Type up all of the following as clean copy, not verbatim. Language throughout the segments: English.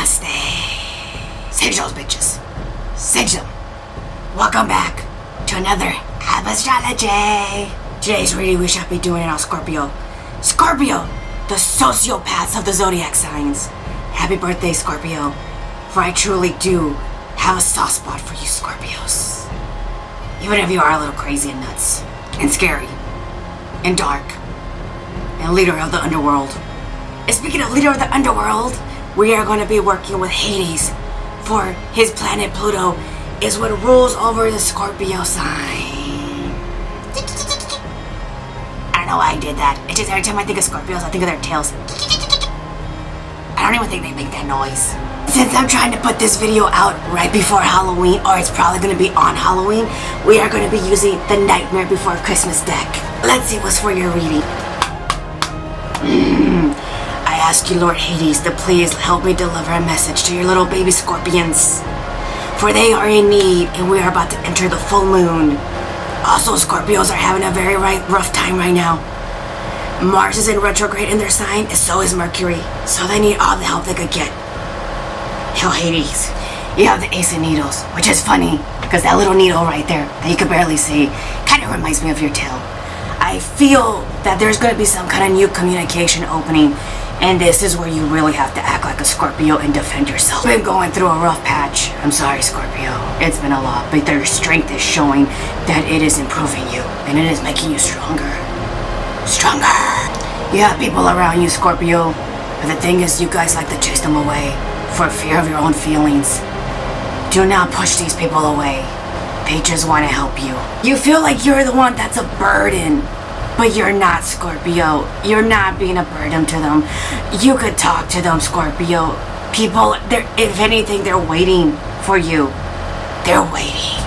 Namaste. Sage those bitches. Sage them. Welcome back to another Abbathstrology. Today's reading we shall be doing it on Scorpio. Scorpio, the sociopaths of the zodiac signs. Happy birthday, Scorpio. For I truly do have a soft spot for you, Scorpios. Even if you are a little crazy and nuts, and scary, and dark, and leader of the underworld. And speaking of leader of the underworld, we are going to be working with Hades, for his planet Pluto is what rules over the Scorpio sign. I don't know why I did that. It's just every time I think of Scorpios, I think of their tails. I don't even think they make that noise. Since I'm trying to put this video out right before Halloween, or it's probably going to be on Halloween, we are going to be using the Nightmare Before Christmas deck. Let's see what's for your reading. I ask you, Lord Hades, to please help me deliver a message to your little baby scorpions. For they are in need, and we are about to enter the full moon. Also, Scorpios are having a very rough time right now. Mars is in retrograde in their sign, and so is Mercury. So they need all the help they could get. Hell, Hades, you have the Ace of Needles, which is funny, because that little needle right there that you can barely see kind of reminds me of your tail. I feel that there's going to be some kind of new communication opening, and this is where you really have to act like a Scorpio and defend yourself. Been going through a rough patch. I'm sorry, Scorpio. It's been a lot, but their strength is showing that it is improving you, and it is making you stronger. Stronger. You have people around you, Scorpio, but the thing is, you guys like to chase them away for fear of your own feelings. Do not push these people away. They just want to help you. You feel like you're the one that's a burden, but you're not, Scorpio. You're not being a burden to them. You could talk to them, Scorpio. People, if anything, they're waiting for you. They're waiting.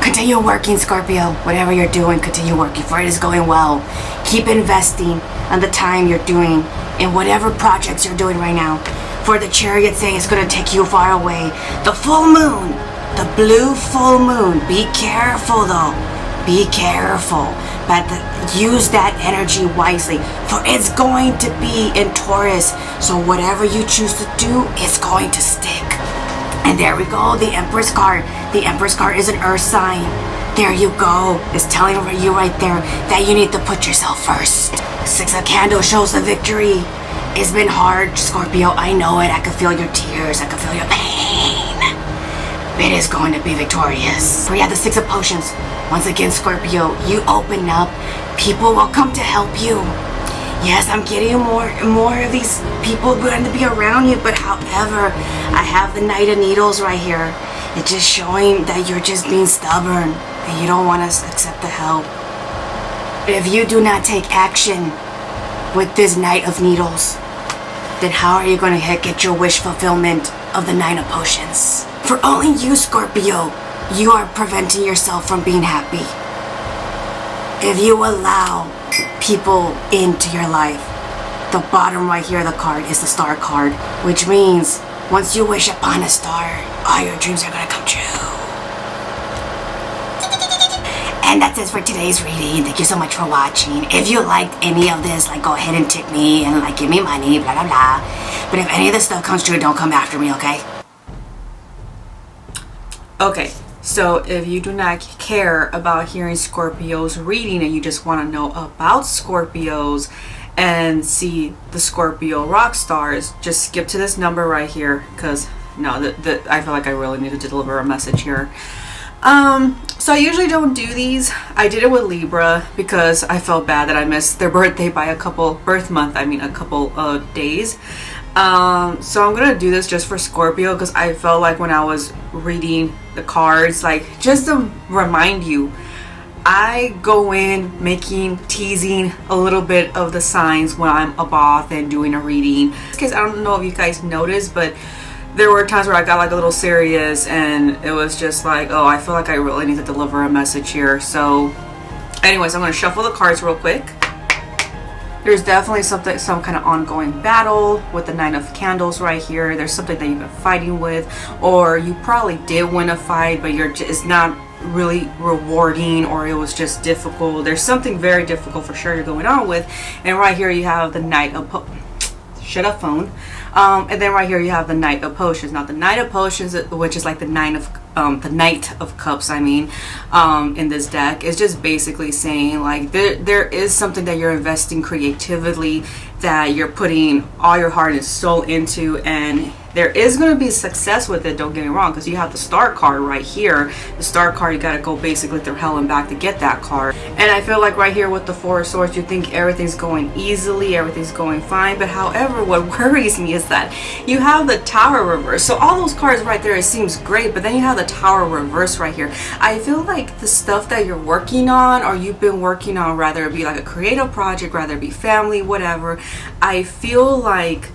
Continue working, Scorpio. Whatever you're doing, continue working, for it is going well. Keep investing on the time you're doing in whatever projects you're doing right now. For the Chariot saying it's going to take you far away. The full moon, the blue full moon. Be careful though. Be careful. But use that energy wisely. For it's going to be in Taurus. So whatever you choose to do, it's going to stick. And there we go. The Empress card. The Empress card is an earth sign. There you go. It's telling you right there that you need to put yourself first. Six of Candles shows the victory. It's been hard, Scorpio. I know it. I can feel your tears. I can feel your pain. It is going to be victorious. For you have the Six of Potions. Once again, Scorpio, you open up. People will come to help you. Yes, I'm getting more of these people going to be around you. But however, I have the Knight of Needles right here. It's just showing that you're just being stubborn and you don't want to accept the help. If you do not take action with this Knight of Needles, then how are you going to get your wish fulfillment of the Nine of Potions? For only you, Scorpio, you are preventing yourself from being happy. If you allow people into your life, the bottom right here of the card is the Star card, which means once you wish upon a star, all your dreams are going to come true. And that's it for today's reading. Thank you so much for watching. If you liked any of this, go ahead and tip me and give me money, blah blah blah. But if any of this stuff comes true, don't come after me, okay? Okay, so if you do not care about hearing Scorpio's reading and you just want to know about Scorpios and see the Scorpio rock stars, just skip to this number right here, because no, I feel like I really need to deliver a message here. So I usually don't do these. I did it with Libra because I felt bad that I missed their birthday by a couple days. So I'm gonna do this just for Scorpio because I felt like when I was reading the cards, just to remind you, I go in teasing a little bit of the signs when I'm a bath and doing a reading. In this case, I don't know if you guys noticed, but there were times where I got a little serious and it was just oh, I feel like I really need to deliver a message here. So anyways, I'm going to shuffle the cards real quick. There's definitely some kind of ongoing battle with the Nine of Candles right here. There's something that you've been fighting with, or you probably did win a fight, but it's not really rewarding, or it was just difficult. There's something very difficult for sure you're going on with. And right here you have the Knight of shut up phone. And then right here you have the Knight of Potions. Now the Knight of Potions, which is like the Knight of Cups, I mean, in this deck, is just basically saying like there is something that you're investing creatively, that you're putting all your heart and soul into, and there is going to be success with it, don't get me wrong, because you have the Star card right here. The Star card, you got to go basically through hell and back to get that card. And I feel like right here with the Four of Swords, you think everything's going easily, everything's going fine, but however, what worries me is that you have the Tower reverse. So all those cards right there, it seems great, but then you have the Tower reverse right here. I feel like the stuff that you're working on, or you've been working on, rather it be like a creative project, rather it be family, whatever, I feel like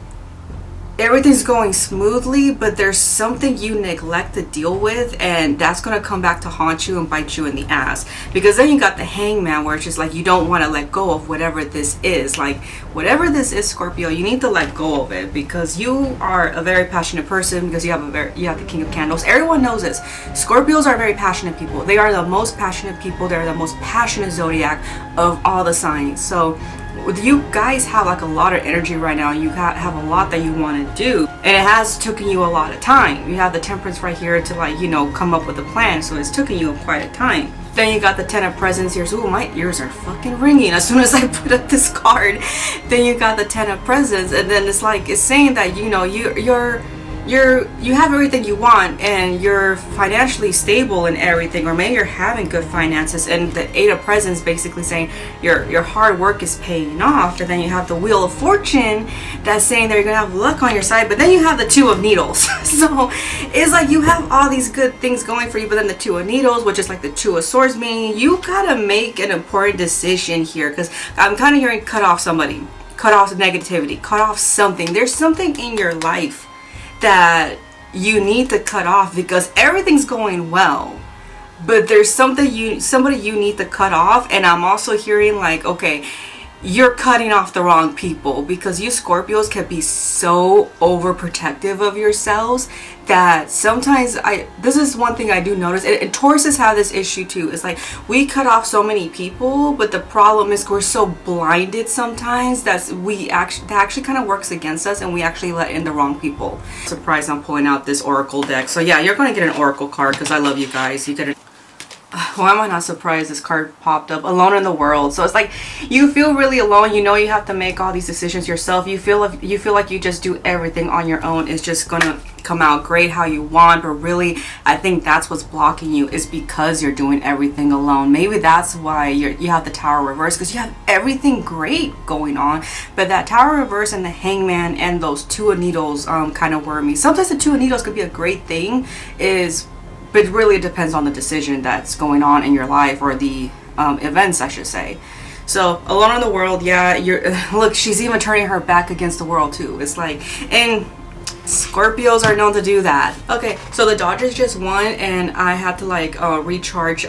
everything's going smoothly, but there's something you neglect to deal with, and that's going to come back to haunt you and bite you in the ass. Because then you got the Hangman, where it's just like you don't want to let go of whatever this is. Like whatever this is, Scorpio, you need to let go of it, because you are a very passionate person, because you have the King of Candles. Everyone knows this. Scorpios are very passionate people. They are the most passionate people. They're the most passionate zodiac of all the signs. So you guys have like a lot of energy right now. You have a lot that you want to do, and it has taken you a lot of time. You have the Temperance right here to, like, you know, come up with a plan, so it's taken you quite a time. Then you got the Ten of Presents here. So, ooh, my ears are fucking ringing as soon as I put up this card. Then you got the Ten of Presents, and then it's like it's saying that, you know, you have everything you want, and you're financially stable and everything, or maybe you're having good finances. And the Eight of Presents basically saying your hard work is paying off. And then you have the Wheel of Fortune that's saying that you're gonna have luck on your side. But then you have the Two of Needles. So it's like you have all these good things going for you, but then the Two of Needles, which is like the Two of Swords, meaning you gotta make an important decision here, because I'm kind of hearing cut off somebody, cut off negativity, cut off something. There's something in your life that you need to cut off, because everything's going well, but there's somebody you need to cut off. And I'm also hearing like, okay, you're cutting off the wrong people, because you Scorpios can be so overprotective of yourselves that sometimes this is one thing I do notice, and Tauruses have this issue too. It's like we cut off so many people, but the problem is we're so blinded sometimes that actually kind of works against us, and we actually let in the wrong people. Surprised I'm pulling out this Oracle deck. So yeah, you're going to get an Oracle card, because I love you guys. You get it. Why am I not surprised this card popped up? Alone in the World. So it's like you feel really alone. You know you have to make all these decisions yourself. You feel like you just do everything on your own. It's just gonna come out great how you want, but really I think that's what's blocking you, is because you're doing everything alone. Maybe that's why you have the Tower reverse, because you have everything great going on, but that Tower reverse and the Hangman and those Two of Needles kind of worry me. Sometimes the Two of Needles could be a great thing, but it really depends on the decision that's going on in your life, or the events, I should say. So Alone in the World, yeah, look, she's even turning her back against the world too. It's like, and Scorpios are known to do that. Okay, so the Dodgers just won, and I had to like recharge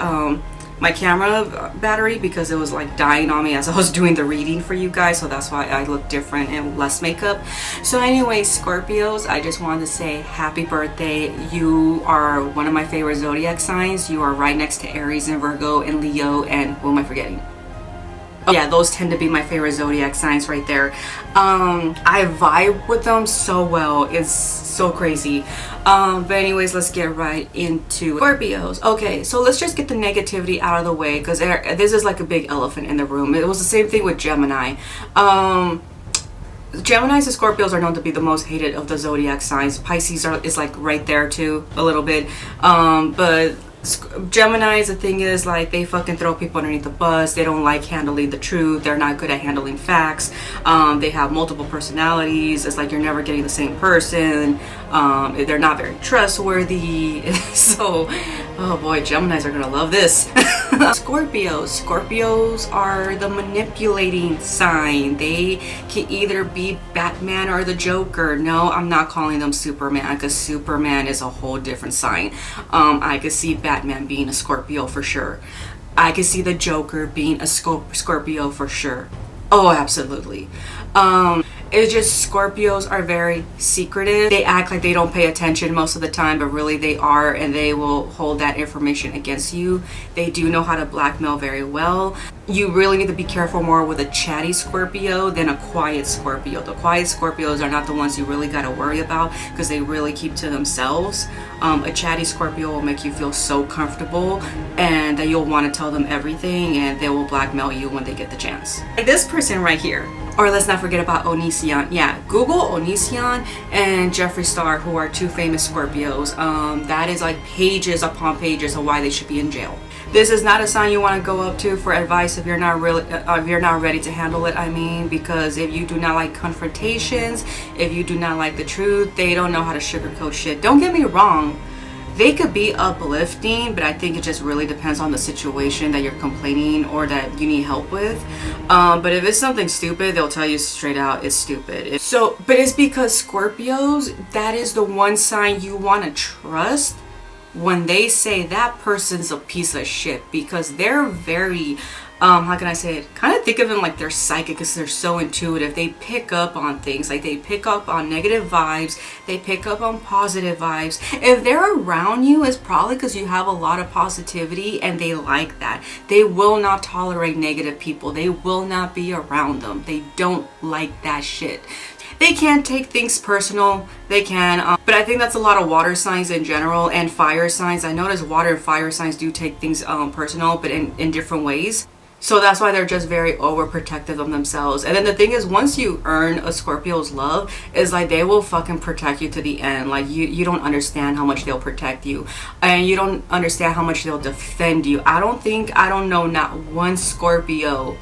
my camera battery, because it was like dying on me as I was doing the reading for you guys, so that's why I look different and less makeup. So anyway, Scorpios, I just wanted to say happy birthday. You are one of my favorite zodiac signs. You are right next to Aries and Virgo and Leo, and what am I forgetting? Oh, yeah, those tend to be my favorite zodiac signs right there. I vibe with them so well. It's so crazy. But anyways, let's get right into Scorpios. Okay, so let's just get the negativity out of the way, because this is like a big elephant in the room. It was the same thing with Gemini. Geminis and Scorpios are known to be the most hated of the zodiac signs. Pisces is like right there too, a little bit. But Geminis, the thing is, like, they fucking throw people underneath the bus. They don't like handling the truth. They're not good at handling facts. They have multiple personalities. It's like you're never getting the same person. They're not very trustworthy. So, oh boy, Geminis are gonna love this. Scorpios are the manipulating sign. They can either be Batman or the Joker. No, I'm not calling them Superman, because Superman is a whole different sign. I could see Batman being a Scorpio for sure. I could see the Joker being a Scorpio for sure. Oh, absolutely. It's just Scorpios are very secretive. They act like they don't pay attention most of the time, but really they are, and they will hold that information against you. They do know how to blackmail very well. You really need to be careful more with a chatty Scorpio than a quiet Scorpio. The quiet Scorpios are not the ones you really got to worry about because they really keep to themselves. A chatty Scorpio will make you feel so comfortable and that you'll want to tell them everything, and they will blackmail you when they get the chance. Like this person right here. Or let's not forget about Onision. Yeah, Google Onision and Jeffree Star, who are two famous Scorpios. That is like pages upon pages of why they should be in jail. This is not a sign you want to go up to for advice if you're not ready to handle it. I mean, because if you do not like confrontations, if you do not like the truth, they don't know how to sugarcoat shit. Don't get me wrong. They could be uplifting, but I think it just really depends on the situation that you're complaining or that you need help with. But if it's something stupid, they'll tell you straight out it's stupid. But it's because Scorpios, that is the one sign you want to trust when they say that person's a piece of shit, because they're very how can I say it, kind of think of them like they're psychic because they're so intuitive. They pick up on things, like they pick up on negative vibes, they pick up on positive vibes. If they're around you, it's probably because you have a lot of positivity and they like that. They will not tolerate negative people. They will not be around them. They don't like that shit. They can't take things personal. They can, but I think that's a lot of water signs in general and fire signs. I notice water and fire signs do take things personal, but in different ways. So that's why they're just very overprotective of themselves. And then the thing is, once you earn a Scorpio's love, is like they will fucking protect you to the end. Like you don't understand how much they'll protect you, and you don't understand how much they'll defend you. I don't know not one Scorpio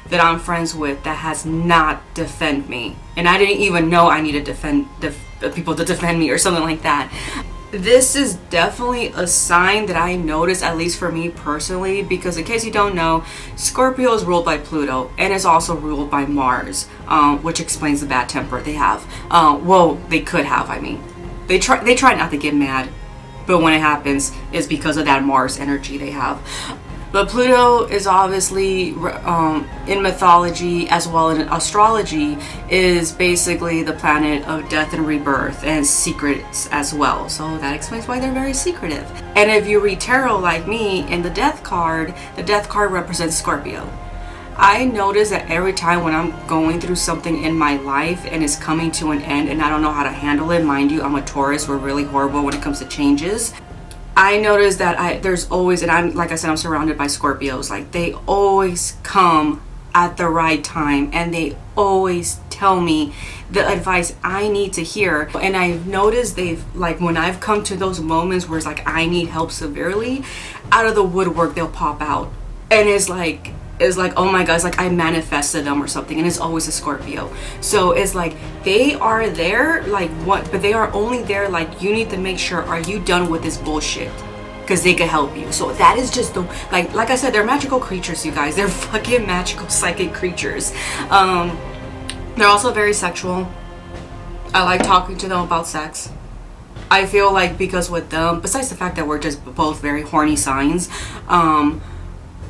that I'm friends with that has not defend me, and I didn't even know I needed people to defend me or something like that. This is definitely a sign that I notice, at least for me personally, because in case you don't know, Scorpio is ruled by Pluto and is also ruled by Mars, which explains the bad temper they have. Well, they could have, I mean. They try not to get mad, but when it happens, it's because of that Mars energy they have. But Pluto is obviously, in mythology as well in astrology, is basically the planet of death and rebirth and secrets as well. So that explains why they're very secretive. And if you read tarot like me, in the death card represents Scorpio. I notice that every time when I'm going through something in my life and it's coming to an end and I don't know how to handle it, mind you, I'm a Taurus, we're really horrible when it comes to changes. I notice that there's always, and I'm, like I said, I'm surrounded by Scorpios. Like, they always come at the right time and they always tell me the advice I need to hear. And I've noticed they've, like, when I've come to those moments where it's like I need help severely, out of the woodwork they'll pop out. And it's like, oh my god, it's like I manifested them or something, and it's always a Scorpio. So it's like they are there, like what, but they are only there like you need to make sure, are you done with this bullshit? Because they can help you. So that is just the, like I said, they're magical creatures, you guys. They're fucking magical psychic creatures. They're also very sexual. I like talking to them about sex. I feel like because with them, besides the fact that we're just both very horny signs,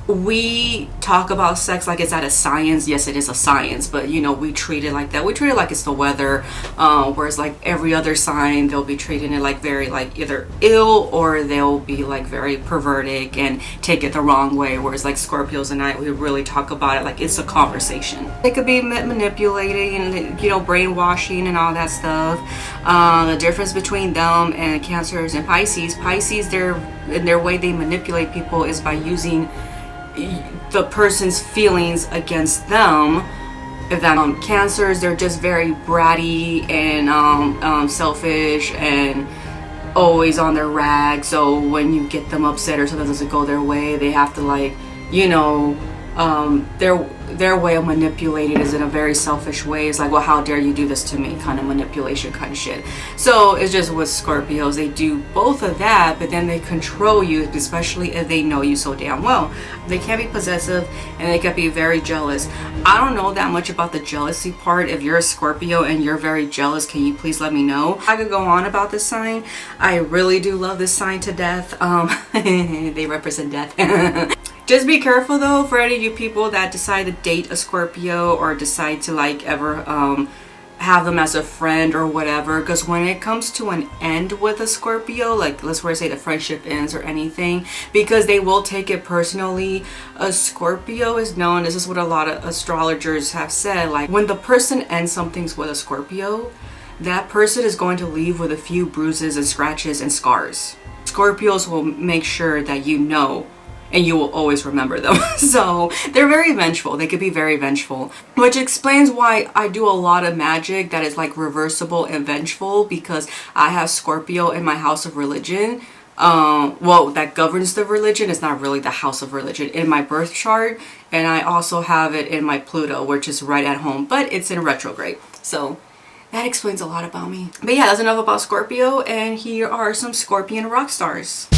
we talk about sex like it's at a science. Yes, it is a science, but you know, we treat it like that. We treat it like it's the weather, whereas like every other sign, they'll be treating it like very like either ill or they'll be like very pervertic and take it the wrong way, whereas like Scorpios and I, we really talk about it like it's a conversation. They could be manipulating and, you know, brainwashing and all that stuff. The difference between them and Cancers and Pisces, their way they manipulate people is by using the person's feelings against them. If that Cancers, they're just very bratty and selfish and always on their rag. So when you get them upset or something doesn't go their way, they have to, like, you know, their way of manipulating is in a very selfish way. It's like, well, how dare you do this to me, kind of manipulation kind of shit. So it's just with Scorpios, they do both of that, but then they control you, especially if they know you so damn well. They can be possessive and they can be very jealous. I don't know that much about the jealousy part. If you're a Scorpio and you're very jealous, can you please let me know? I could go on about this sign. I really do love this sign to death. They represent death. Just be careful though, for any of you people that decide to date a Scorpio or decide to like ever have them as a friend or whatever, because when it comes to an end with a Scorpio, like let's say the friendship ends or anything, because they will take it personally. A Scorpio is known, this is what a lot of astrologers have said, like when the person ends something with a Scorpio, that person is going to leave with a few bruises and scratches and scars. Scorpios will make sure that you know, and you will always remember them. So they're very vengeful. They could be very vengeful, which explains why I do a lot of magic that is like reversible and vengeful, because I have Scorpio in my house of religion. Well, that governs the religion. It's not really the house of religion in my birth chart, and I also have it in my Pluto, which is right at home, but it's in retrograde. So that explains a lot about me. But yeah, that's enough about Scorpio, and here are some Scorpion rock stars.